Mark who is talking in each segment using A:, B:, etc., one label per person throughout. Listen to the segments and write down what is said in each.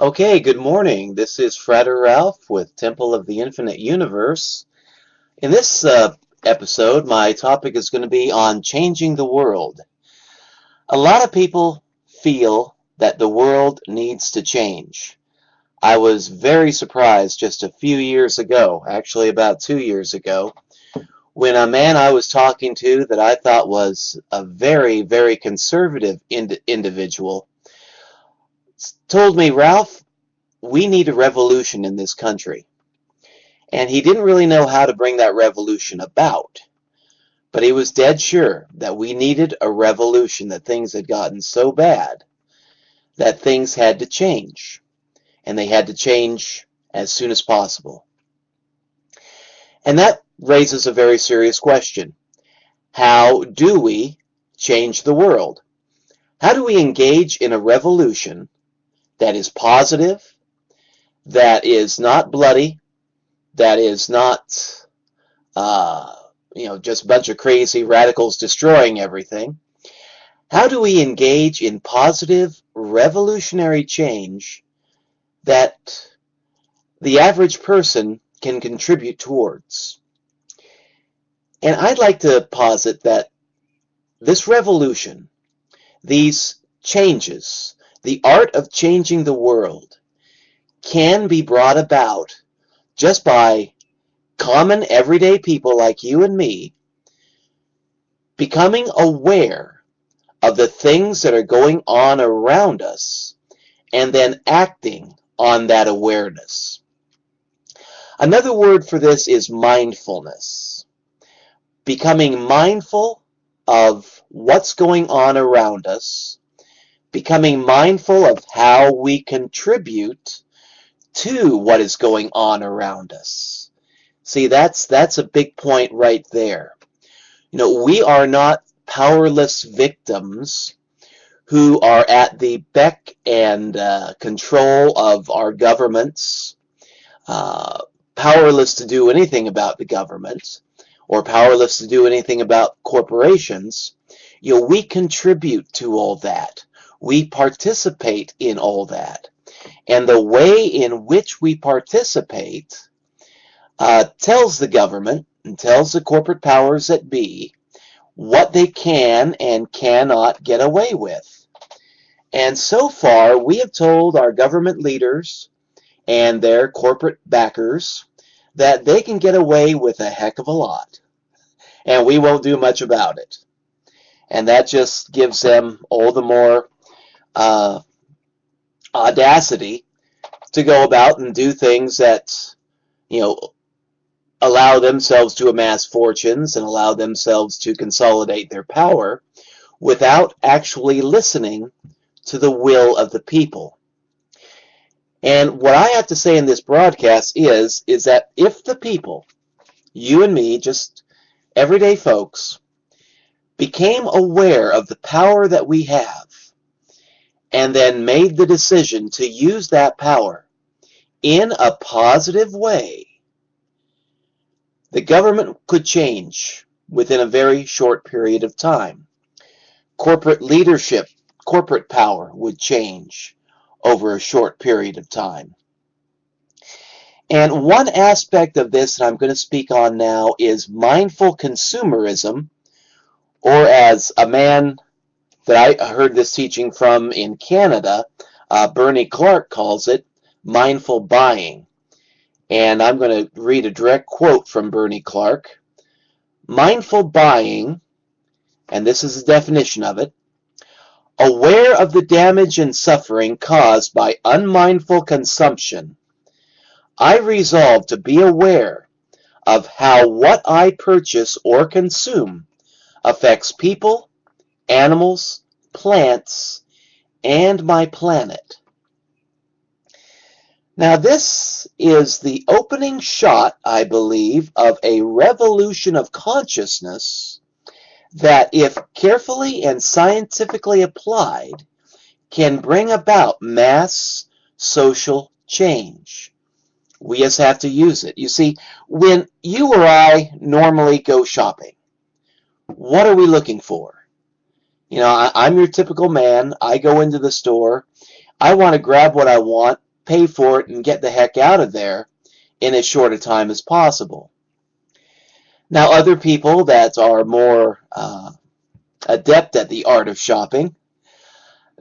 A: Okay, good morning. This is Frater Ralph with Temple of the Infinite Universe. In this episode, my topic is going to be on changing the world. A lot of people feel that the world needs to change. I was very surprised just a few years ago, actually about 2 years ago, when a man I was talking to that I thought was a very, very conservative individual told me, Ralph, we need a revolution in this country. And he didn't really know how to bring that revolution about. But he was dead sure that we needed a revolution, that things had gotten so bad that things had to change. And they had to change as soon as possible. And that raises a very serious question. How do we change the world? How do we engage in a revolution that is positive, that is not bloody, that is not, just a bunch of crazy radicals destroying everything? How do we engage in positive, revolutionary change that the average person can contribute towards? And I'd like to posit that this revolution, these changes, the art of changing the world, can be brought about just by common everyday people like you and me becoming aware of the things that are going on around us and then acting on that awareness. Another word for this is mindfulness. Becoming mindful of what's going on around us, becoming mindful of how we contribute to what is going on around us. See, that's a big point right there. We are not powerless victims who are at the beck and control of our governments, powerless to do anything about the government, or powerless to do anything about corporations. We contribute to all that. We participate in all that. And the way in which we participate tells the government and tells the corporate powers that be what they can and cannot get away with. And so far, we have told our government leaders and their corporate backers that they can get away with a heck of a lot, and we won't do much about it. And that just gives them all the more audacity to go about and do things that, allow themselves to amass fortunes and allow themselves to consolidate their power without actually listening to the will of the people. And what I have to say in this broadcast is that if the people, you and me, just everyday folks, became aware of the power that we have and then made the decision to use that power in a positive way, the government could change within a very short period of time. Corporate leadership, corporate power would change over a short period of time. And one aspect of this that I'm going to speak on now is mindful consumerism, or as a man that I heard this teaching from in Canada, Bernie Clark, calls it, mindful buying. And I'm going to read a direct quote from Bernie Clark. Mindful buying, and this is the definition of it, aware of the damage and suffering caused by unmindful consumption, I resolve to be aware of how what I purchase or consume affects people, animals, plants, and my planet. Now, this is the opening shot, I believe, of a revolution of consciousness that, if carefully and scientifically applied, can bring about mass social change. We just have to use it. You see, when you or I normally go shopping, what are we looking for? I'm your typical man. I go into the store. I want to grab what I want pay for it, and get the heck out of there in as short a time as possible. Now, other people that are more adept at the art of shopping,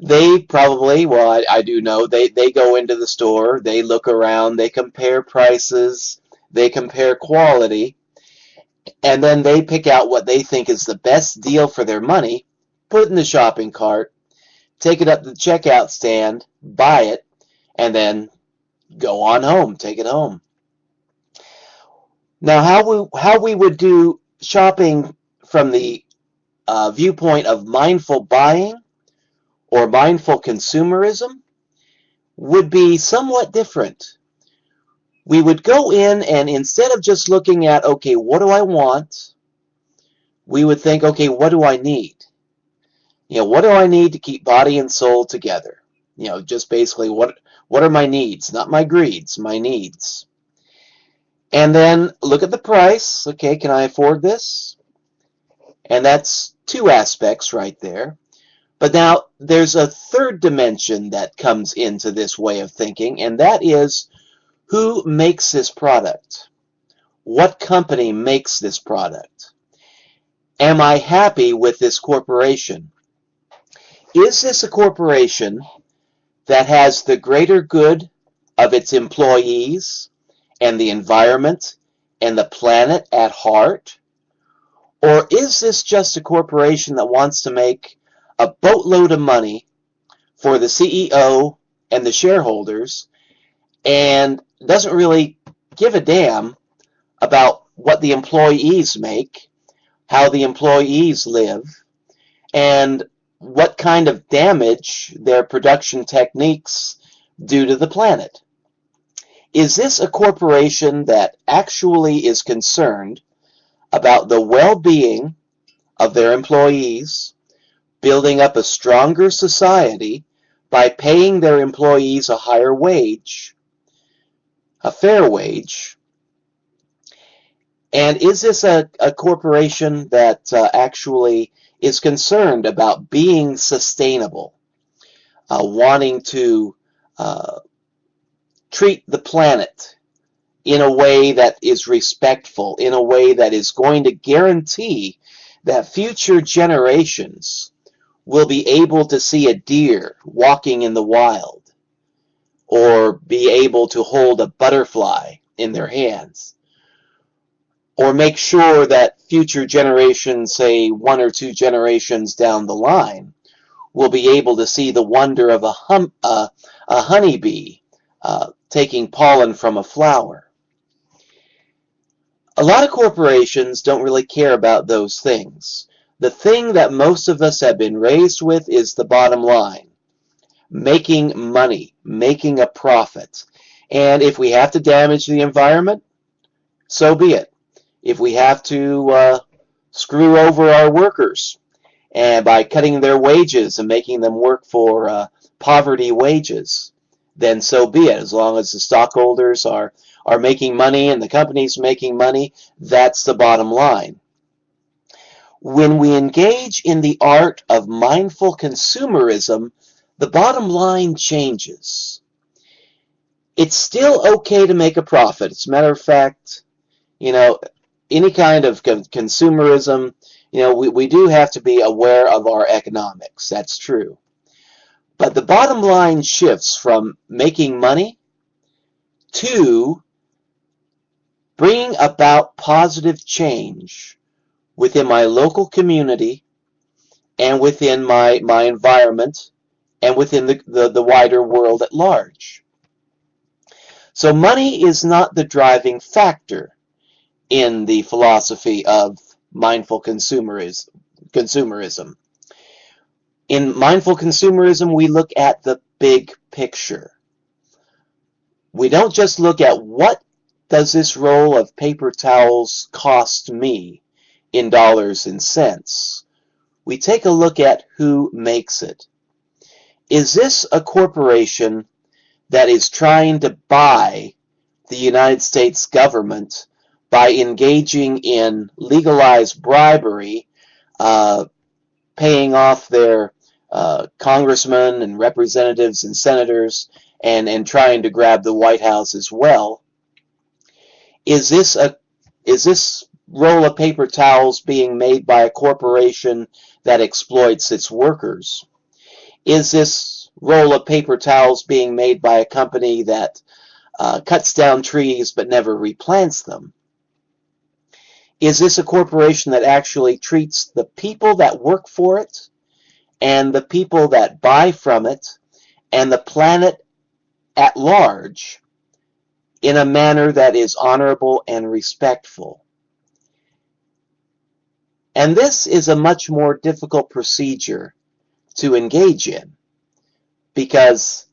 A: they probably, well, I do know, they go into the store, they look around, they compare prices, they compare quality, and then they pick out what they think is the best deal for their money, put it in the shopping cart, take it up to the checkout stand, buy it, and then go on home, take it home. Now, how we would do shopping from the viewpoint of mindful buying or mindful consumerism would be somewhat different. We would go in and instead of just looking at, okay, what do I want? We would think, okay, what do I need? What do I need to keep body and soul together? Just basically what are my needs? Not my greeds, my needs. And then look at the price. Okay, can I afford this? And that's two aspects right there. But now there's a third dimension that comes into this way of thinking, and that is who makes this product? What company makes this product? Am I happy with this corporation? Is this a corporation that has the greater good of its employees and the environment and the planet at heart? Or is this just a corporation that wants to make a boatload of money for the CEO and the shareholders and doesn't really give a damn about what the employees make, how the employees live, and what kind of damage their production techniques do to the planet? Is this a corporation that actually is concerned about the well-being of their employees, building up a stronger society by paying their employees a higher wage, a fair wage? And is this a corporation that actually is concerned about being sustainable, wanting to treat the planet in a way that is respectful, in a way that is going to guarantee that future generations will be able to see a deer walking in the wild or be able to hold a butterfly in their hands, or make sure that future generations, say 1 or 2 generations down the line, will be able to see the wonder of a honeybee taking pollen from a flower. A lot of corporations don't really care about those things. The thing that most of us have been raised with is the bottom line. Making money, making a profit. And if we have to damage the environment, so be it. If we have to screw over our workers and by cutting their wages and making them work for poverty wages, then so be it. As long as the stockholders are making money and the company's making money, that's the bottom line. When we engage in the art of mindful consumerism, the bottom line changes. It's still okay to make a profit. As a matter of fact, any kind of consumerism, we do have to be aware of our economics. That's true. But the bottom line shifts from making money to bringing about positive change within my local community and within my environment and within the wider world at large. So money is not the driving factor in the philosophy of mindful consumerism. In mindful consumerism, we look at the big picture. We don't just look at what does this roll of paper towels cost me in dollars and cents. We take a look at who makes it. Is this a corporation that is trying to buy the United States government by engaging in legalized bribery, paying off their congressmen and representatives and senators and trying to grab the White House as well. Is this roll of paper towels being made by a corporation that exploits its workers? Is this roll of paper towels being made by a company that cuts down trees but never replants them? Is this a corporation that actually treats the people that work for it and the people that buy from it and the planet at large in a manner that is honorable and respectful? And this is a much more difficult procedure to engage in, because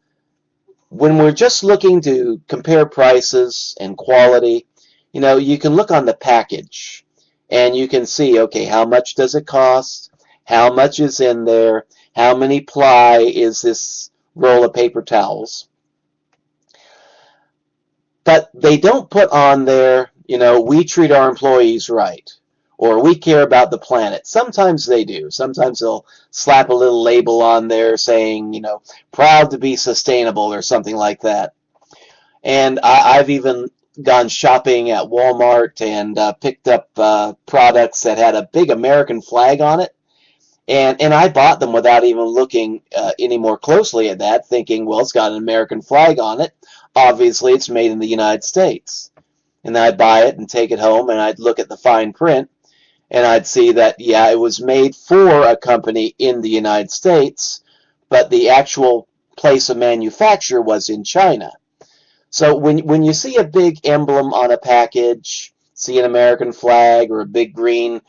A: when we're just looking to compare prices and quality, you can look on the package and you can see, okay, how much does it cost? How much is in there? How many ply is this roll of paper towels? But they don't put on there, we treat our employees right, or we care about the planet. Sometimes they do. Sometimes they'll slap a little label on there saying, proud to be sustainable or something like that. And I've even gone shopping at Walmart and picked up products that had a big American flag on it. And I bought them without even looking any more closely at that, thinking, well, it's got an American flag on it. Obviously, it's made in the United States. And then I'd buy it and take it home, and I'd look at the fine print, and I'd see that, yeah, it was made for a company in the United States, but the actual place of manufacture was in China. So when you see a big emblem on a package, see an American flag or a big green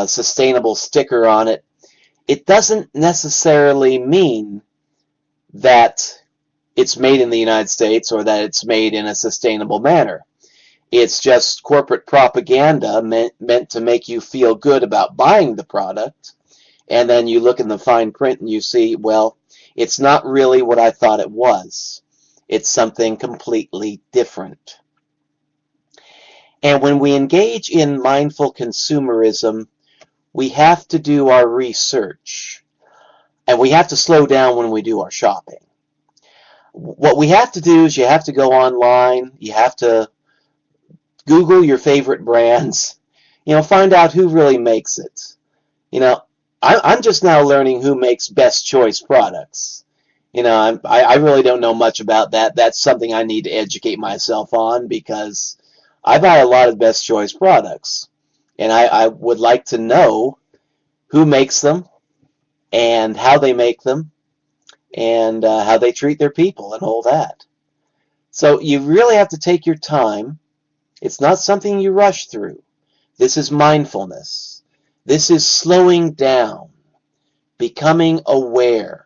A: sustainable sticker on it, it doesn't necessarily mean that it's made in the United States or that it's made in a sustainable manner. It's just corporate propaganda meant to make you feel good about buying the product, and then you look in the fine print and you see, well, it's not really what I thought it was. It's something completely different. And when we engage in mindful consumerism, we have to do our research, and we have to slow down when we do our shopping. What we have to do is you have to go online, you have to Google your favorite brands, find out who really makes it. I'm just now learning who makes Best Choice products. I really don't know much about that. That's something I need to educate myself on, because I buy a lot of Best Choice products, and I would like to know who makes them and how they make them and how they treat their people and all that. So you really have to take your time. It's not something you rush through. This is mindfulness. This is slowing down, becoming aware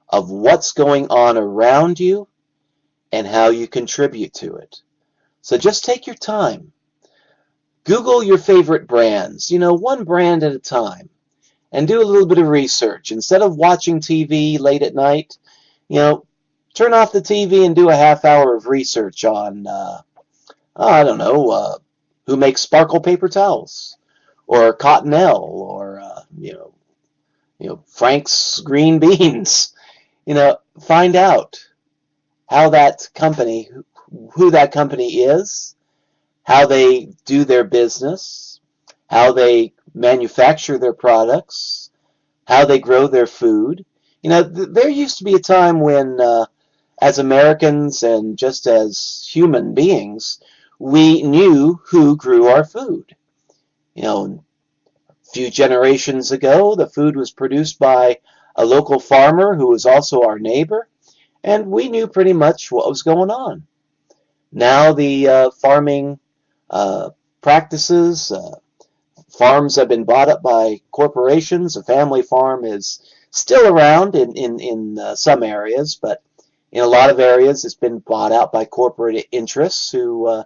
A: of what's going on around you and how you contribute to it. So just take your time. Google your favorite brands, one brand at a time, and do a little bit of research. Instead of watching TV late at night, turn off the TV and do a half hour of research on, I don't know, who makes sparkle paper towels, or Cottonelle, or, Frank's green beans. Find out how that company, who that company is, how they do their business, how they manufacture their products, how they grow their food. There used to be a time when, as Americans and just as human beings, we knew who grew our food. A few generations ago, the food was produced by a local farmer who was also our neighbor, and we knew pretty much what was going on. Now the farming practices, farms have been bought up by corporations. A family farm is still around in some areas, but in a lot of areas it's been bought out by corporate interests who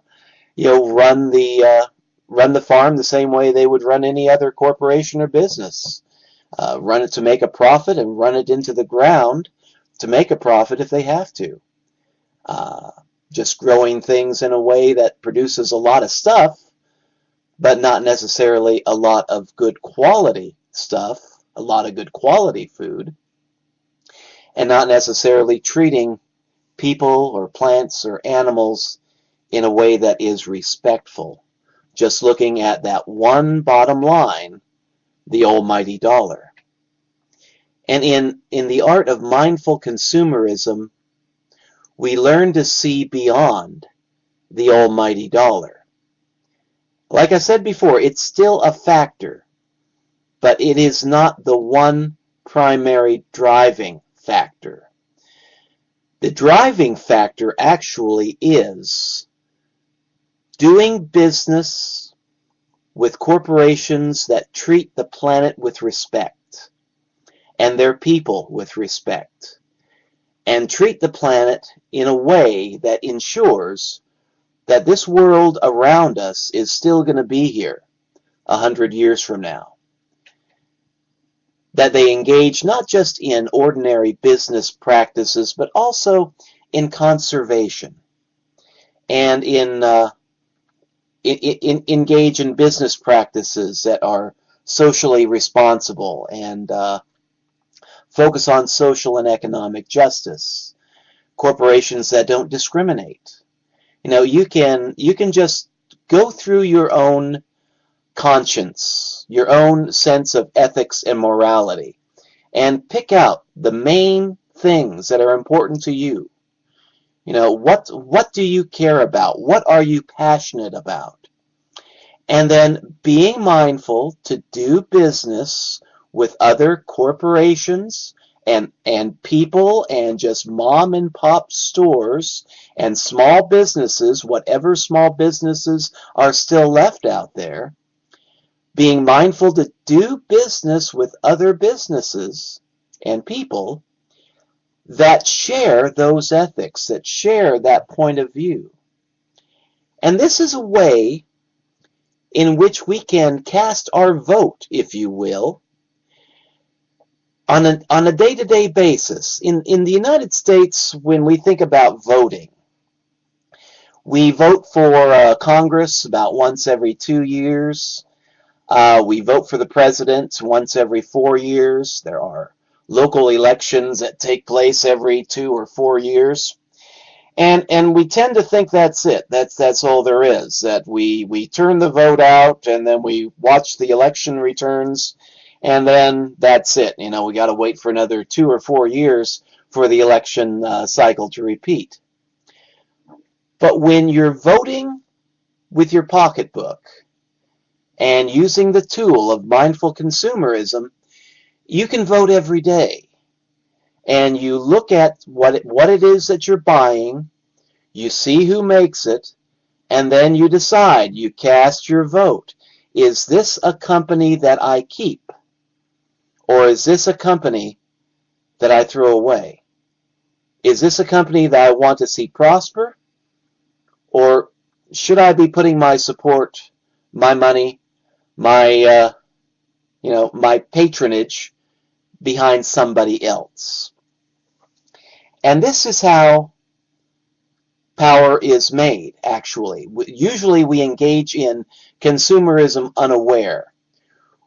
A: run the farm the same way they would run any other corporation or business. Run it to make a profit and run it into the ground to make a profit if they have to. Just growing things in a way that produces a lot of stuff, but not necessarily a lot of good quality stuff, a lot of good quality food, and not necessarily treating people or plants or animals in a way that is respectful, just looking at that one bottom line, the almighty dollar. And in the art of mindful consumerism, we learn to see beyond the almighty dollar. Like I said before, it's still a factor, but it is not the one primary driving factor. The driving factor actually is doing business with corporations that treat the planet with respect and their people with respect, and treat the planet in a way that ensures that this world around us is still going to be here 100 years from now. That they engage not just in ordinary business practices, but also in conservation and engage in business practices that are socially responsible and focus on social and economic justice. Corporations that don't discriminate. You can just go through your own conscience, your own sense of ethics and morality, and pick out the main things that are important to you. What do you care about? What are you passionate about? And then being mindful to do business with other corporations and people and just mom and pop stores and small businesses, whatever small businesses are still left out there, being mindful to do business with other businesses and people that share those ethics, that share that point of view. And this is a way in which we can cast our vote, if you will, on a day-to-day basis. In the United States, when we think about voting, we vote for Congress about once every 2 years. We vote for the president once every 4 years. There are local elections that take place every 2 or 4 years. And we tend to think that's it. That's all there is. That we turn the vote out and then we watch the election returns, and then that's it. We got to wait for another 2 or 4 years for the election cycle to repeat. But when you're voting with your pocketbook and using the tool of mindful consumerism, you can vote every day. And you look at what it is that you're buying, you see who makes it, and then you decide, you cast your vote. Is this a company that I keep? Or is this a company that I throw away? Is this a company that I want to see prosper? Or should I be putting my support, my money, my my patronage behind somebody else? And this is how power is made, actually. Usually we engage in consumerism unaware.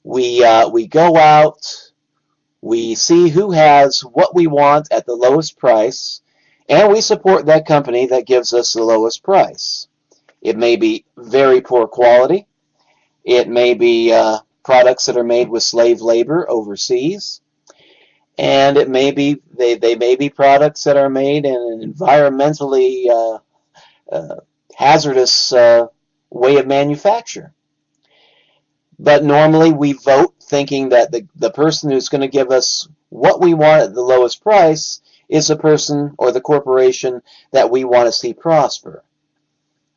A: We go out, we see who has what we want at the lowest price, and we support that company that gives us the lowest price. It may be very poor quality. It may be products that are made with slave labor overseas. And it may be they may be products that are made in an environmentally hazardous way of manufacture. But normally we vote thinking that the person who's going to give us what we want at the lowest price is the person or the corporation that we want to see prosper.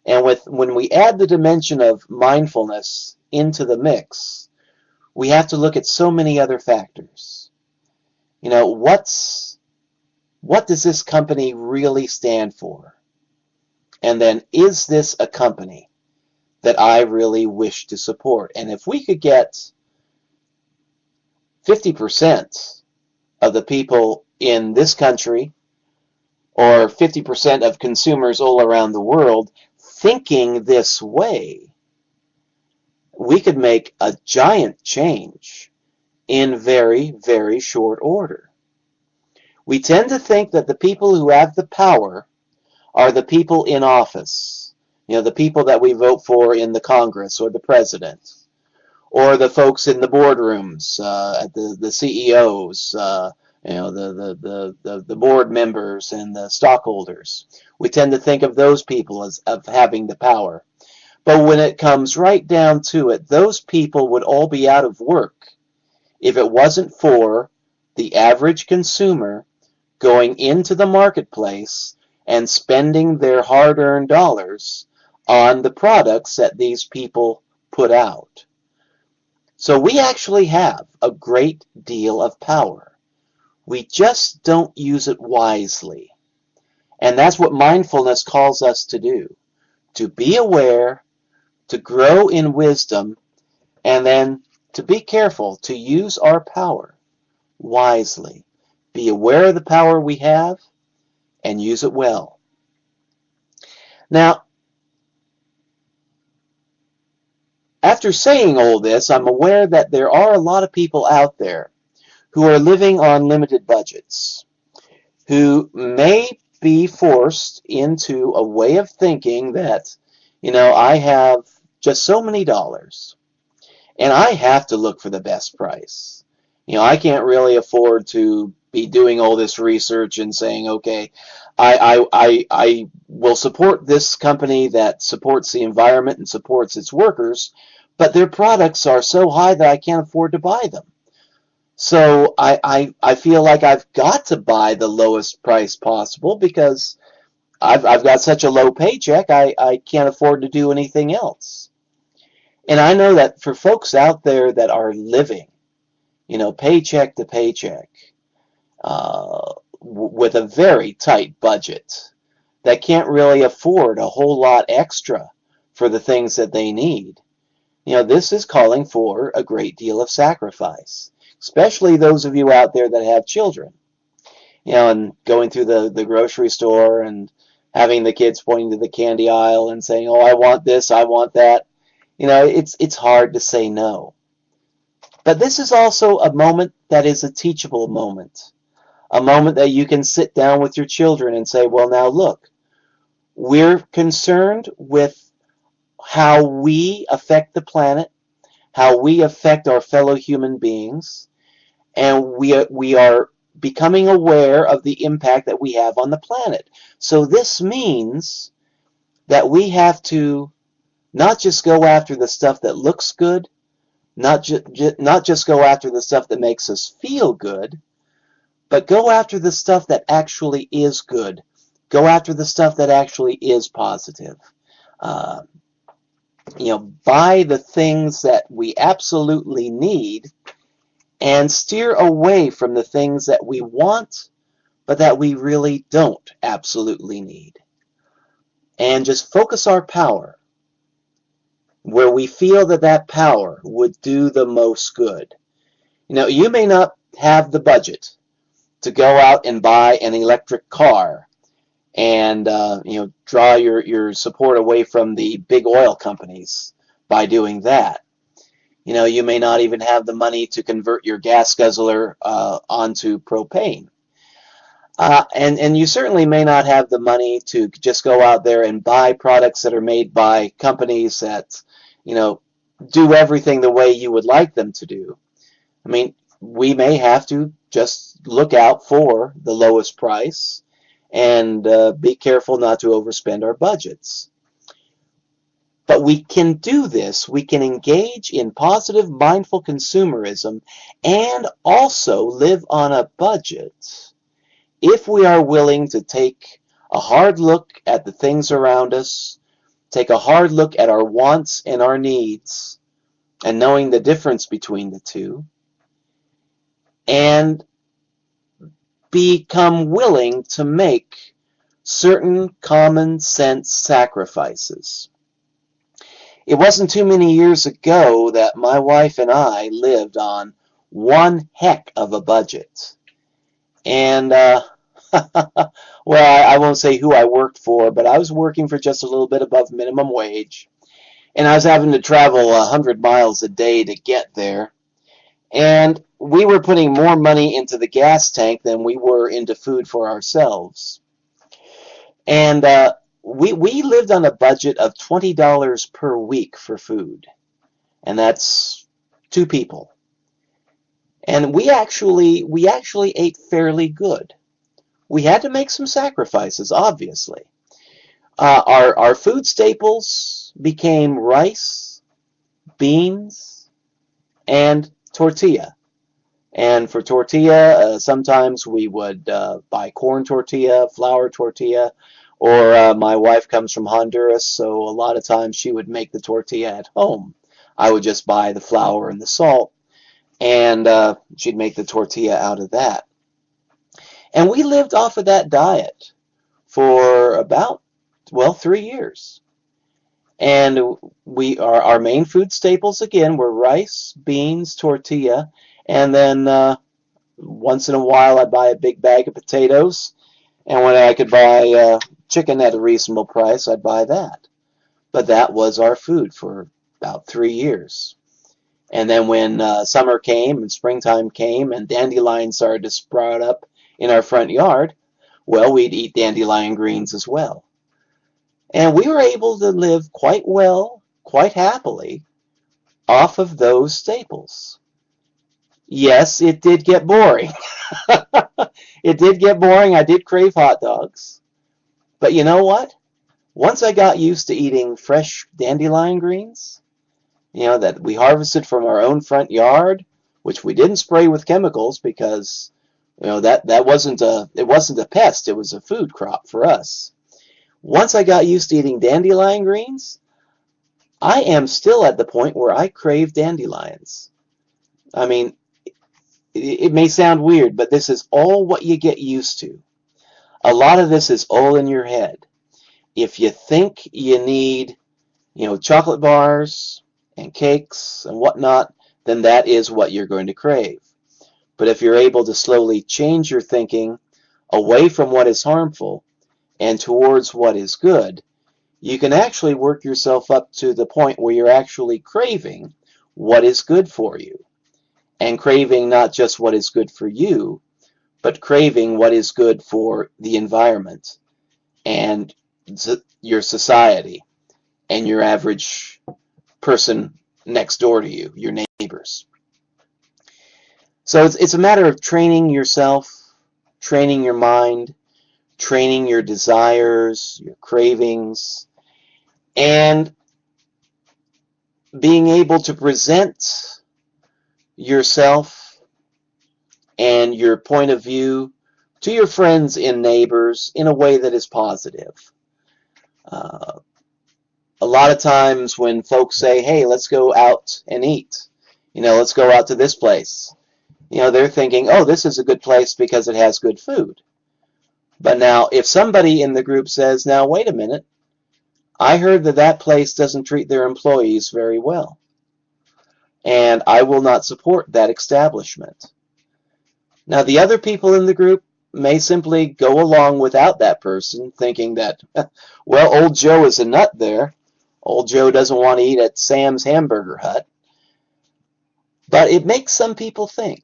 A: And when we add the dimension of mindfulness into the mix, we have to look at so many other factors. What does this company really stand for? And then, is this a company that I really wish to support? And if we could get 50% of the people in this country, or 50% of consumers all around the world, thinking this way, we could make a giant change in very, very short order. We tend to think that the people who have the power are the people in office, the people that we vote for in the Congress or the president, or the folks in the boardrooms, at the CEOs, the board members and the stockholders. We tend to think of those people as of having the power. But when it comes right down to it, those people would all be out of work if it wasn't for the average consumer going into the marketplace and spending their hard-earned dollars on the products that these people put out. So we actually have a great deal of power. We just don't use it wisely. And that's what mindfulness calls us to do, to be aware, to grow in wisdom, and then to be careful to use our power wisely. Be aware of the power we have and use it well. Now, after saying all this, I'm aware that there are a lot of people out there who are living on limited budgets, who may be forced into a way of thinking that, I have just so many dollars, and I have to look for the best price. I can't really afford to be doing all this research and saying, okay, I will support this company that supports the environment and supports its workers, but their products are so high that I can't afford to buy them. So I feel like I've got to buy the lowest price possible because I've got such a low paycheck, I can't afford to do anything else. And I know that for folks out there that are living, paycheck to paycheck, with a very tight budget, that can't really afford a whole lot extra for the things that they need, this is calling for a great deal of sacrifice, especially those of you out there that have children, and going through the grocery store and having the kids pointing to the candy aisle and saying, oh, I want this, I want that. It's hard to say no. But this is also a moment that is a teachable moment, a moment that you can sit down with your children and say, well, now look, we're concerned with how we affect the planet, how we affect our fellow human beings, and we are becoming aware of the impact that we have on the planet. So this means that we have to not just go after the stuff that looks good, not just go after the stuff that makes us feel good, but go after the stuff that actually is good. Go after the stuff that actually is positive. Buy the things that we absolutely need and steer away from the things that we want, but that we really don't absolutely need. And just focus our power where we feel that power would do the most good. You may not have the budget to go out and buy an electric car and draw your support away from the big oil companies by doing that. You may not even have the money to convert your gas guzzler onto propane. And you certainly may not have the money to just go out there and buy products that are made by companies that, do everything the way you would like them to do. I mean, we may have to just look out for the lowest price and be careful not to overspend our budgets. But we can do this. We can engage in positive, mindful consumerism and also live on a budget if we are willing to take a hard look at the things around us, take a hard look at our wants and our needs, and knowing the difference between the two, and become willing to make certain common sense sacrifices. It wasn't too many years ago that my wife and I lived on one heck of a budget. And, well, I won't say who I worked for, but I was working for just a little bit above minimum wage. And I was having to travel 100 miles a day to get there. And we were putting more money into the gas tank than we were into food for ourselves. And we lived on a budget of $20 per week for food, and that's two people. And we actually ate fairly good. We had to make some sacrifices, obviously. Our food staples became rice, beans, and tortilla. And for tortilla, sometimes we would buy corn tortilla, flour tortilla, or my wife comes from Honduras, so a lot of times she would make the tortilla at home. I would just buy the flour and the salt, and she'd make the tortilla out of that. And we lived off of that diet for about, well, 3 years. And our main food staples again were rice, beans, tortilla, and then once in a while I'd buy a big bag of potatoes, and when I could buy chicken at a reasonable price, I'd buy that. But that was our food for about 3 years. And then when summer came and springtime came and dandelions started to sprout up in our front yard, well, we'd eat dandelion greens as well. And we were able to live quite well, quite happily, off of those staples. Yes, it did get boring. It did get boring. I did crave hot dogs. But you know what? Once I got used to eating fresh dandelion greens, that we harvested from our own front yard, which we didn't spray with chemicals because, that wasn't a pest. It was a food crop for us. Once I got used to eating dandelion greens, I am still at the point where I crave dandelions. I mean, it may sound weird, but this is all what you get used to. A lot of this is all in your head. If you think you need, chocolate bars and cakes and whatnot, then that is what you're going to crave. But if you're able to slowly change your thinking away from what is harmful and towards what is good, you can actually work yourself up to the point where you're actually craving what is good for you. And craving not just what is good for you, but craving what is good for the environment and your society and your average person next door to you, your neighbors. So it's a matter of training yourself, training your mind, training your desires, your cravings, and being able to present yourself and your point of view to your friends and neighbors in a way that is positive. A lot of times when folks say, hey, let's go out and eat, let's go out to this place, they're thinking, oh, this is a good place because it has good food. But now if somebody in the group says, now wait a minute, I heard that place doesn't treat their employees very well, and I will not support that establishment. Now, the other people in the group may simply go along without that person, thinking that, well, old Joe is a nut there. Old Joe doesn't want to eat at Sam's Hamburger Hut. But it makes some people think.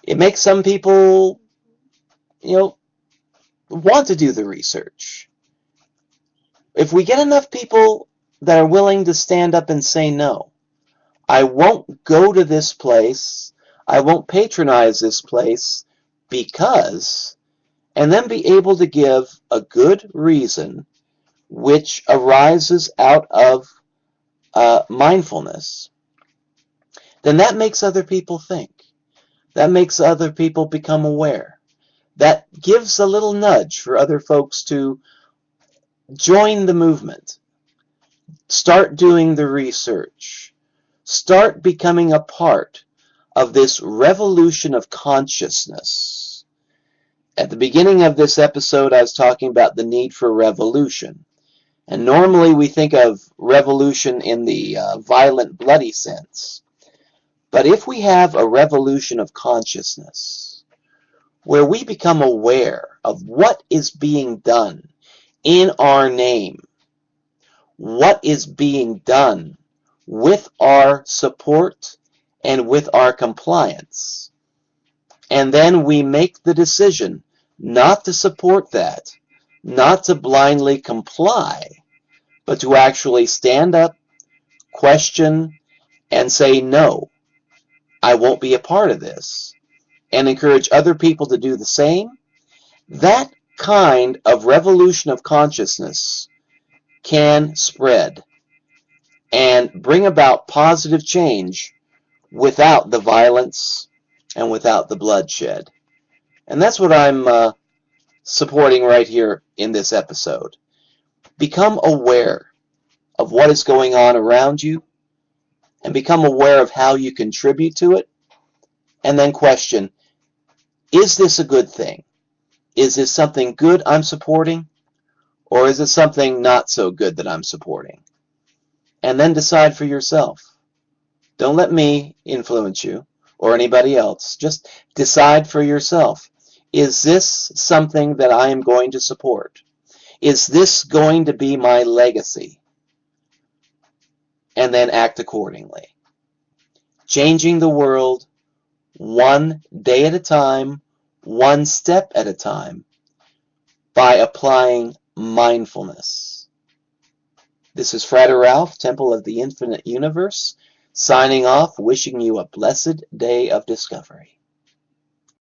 A: It makes some people, want to do the research. If we get enough people that are willing to stand up and say no, I won't go to this place, I won't patronize this place because, and then be able to give a good reason which arises out of mindfulness, then that makes other people think. That makes other people become aware. That gives a little nudge for other folks to join the movement. Start doing the research. Start becoming a part of this revolution of consciousness. At the beginning of this episode, I was talking about the need for revolution. And normally we think of revolution in the violent, bloody sense. But if we have a revolution of consciousness, where we become aware of what is being done in our name, what is being done with our support and with our compliance. And then we make the decision not to support that, not to blindly comply, but to actually stand up, question, and say, no, I won't be a part of this, and encourage other people to do the same. That kind of revolution of consciousness can spread and bring about positive change without the violence and without the bloodshed. And that's what I'm supporting right here in this episode. Become aware of what is going on around you and become aware of how you contribute to it, and then question, is this a good thing? Is this something good I'm supporting, or is it something not so good that I'm supporting? And then decide for yourself. Don't let me influence you or anybody else. Just decide for yourself. Is this something that I am going to support? Is this going to be my legacy? And then act accordingly. Changing the world one day at a time, one step at a time, by applying mindfulness. This is Frater Ralph, Temple of the Infinite Universe, signing off, wishing you a blessed day of discovery.